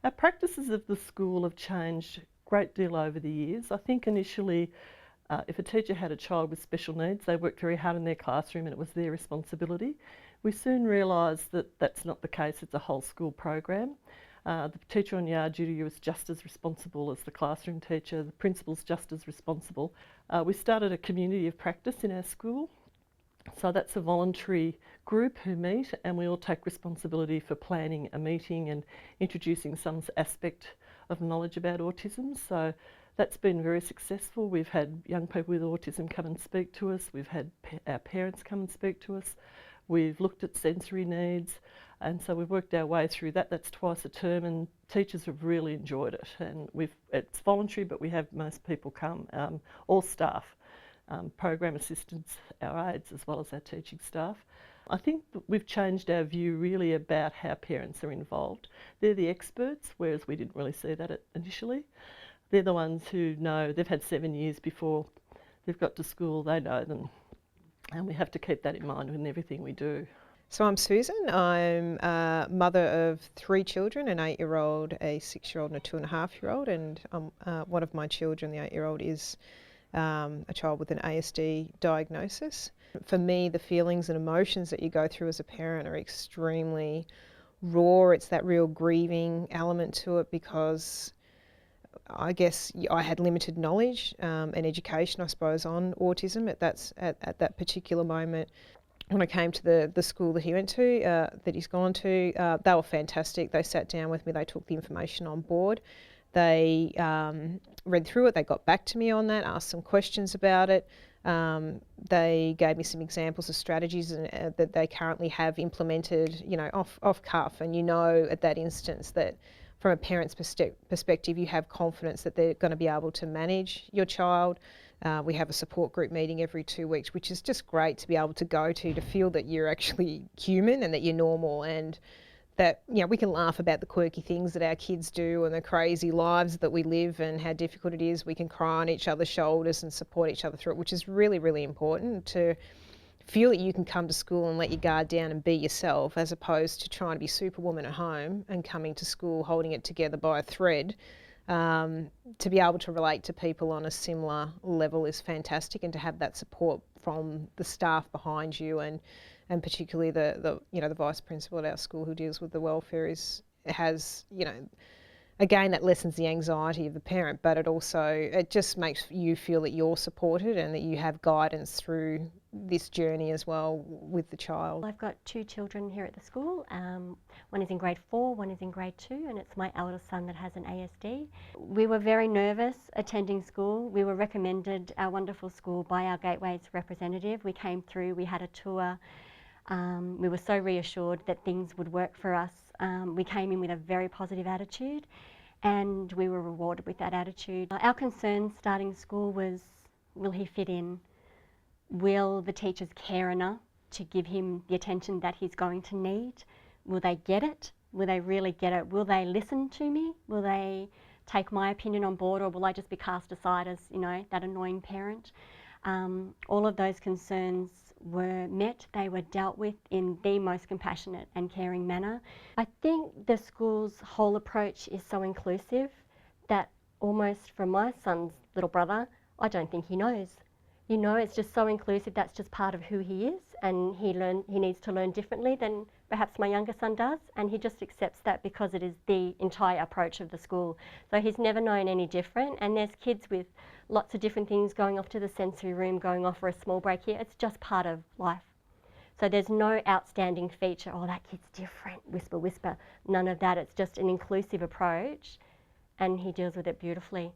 Our practices of the school have changed a great deal over the years. I think initially, if a teacher had a child with special needs, they worked very hard in their classroom and it was their responsibility. We soon realised that that's not the case, it's a whole school program. The teacher on yard duty was just as responsible as the classroom teacher, the principal's just as responsible. We started a community of practice in our school. So that's a voluntary group who meet and we all take responsibility for planning a meeting and introducing some aspect of knowledge about autism. So that's been very successful. We've had young people with autism come and speak to us. We've had our parents come and speak to us. We've looked at sensory needs, and so we've worked our way through that. That's twice a term, and teachers have really enjoyed it. And it's voluntary, but we have most people come, all staff. Program assistants, our aides, as well as our teaching staff. I think that we've changed our view really about how parents are involved. They're the experts, whereas we didn't really see that initially. They're the ones who know, they've had 7 years before they've got to school, they know them, and we have to keep that in mind in everything we do. So I'm Susan. I'm a mother of 3 children, an 8-year-old, a 6-year-old and a 2.5-year-old, and one of my children, the 8-year-old, is a child with an ASD diagnosis. For me, the feelings and emotions that you go through as a parent are extremely raw. It's that real grieving element to it because I guess I had limited knowledge and education, I suppose, on autism at that particular moment. When I came to the school that he went to, that he's gone to, they were fantastic. They sat down with me, they took the information on board. They read through it, they got back to me on that, asked some questions about it. They gave me some examples of strategies that they currently have implemented, off cuff. And at that instance that from a parent's perspective, you have confidence that they're going to be able to manage your child. We have a support group meeting every 2 weeks, which is just great to be able to go to feel that you're actually human and that you're normal, and that we can laugh about the quirky things that our kids do and the crazy lives that we live and how difficult it is. We can cry on each other's shoulders and support each other through it, which is really, really important, to feel that you can come to school and let your guard down and be yourself, as opposed to trying to be Superwoman at home and coming to school holding it together by a thread. To be able to relate to people on a similar level is fantastic, and to have that support from the staff behind you and particularly the vice principal at our school who deals with the welfare has again, that lessens the anxiety of the parent, but it just makes you feel that you're supported and that you have guidance through this journey as well with the child. I've got 2 children here at the school. One is in grade 4, one is in grade 2, and it's my eldest son that has an ASD. We were very nervous attending school. We were recommended our wonderful school by our Gateways representative. We came through, we had a tour. We were so reassured that things would work for us. We came in with a very positive attitude, and we were rewarded with that attitude. Our concern starting school was, will he fit in? Will the teachers care enough to give him the attention that he's going to need? Will they get it? Will they really get it? Will they listen to me? Will they take my opinion on board, or will I just be cast aside as, that annoying parent? All of those concerns were met. They were dealt with in the most compassionate and caring manner. I think the school's whole approach is so inclusive that almost for my son's little brother, I don't think he knows. It's just so inclusive, that's just part of who he is, and he needs to learn differently than perhaps my younger son does, and he just accepts that because it is the entire approach of the school. So he's never known any different, and there's kids with lots of different things, going off to the sensory room, going off for a small break here. It's just part of life. So there's no outstanding feature, oh, that kid's different, whisper, whisper. None of that. It's just an inclusive approach, and he deals with it beautifully.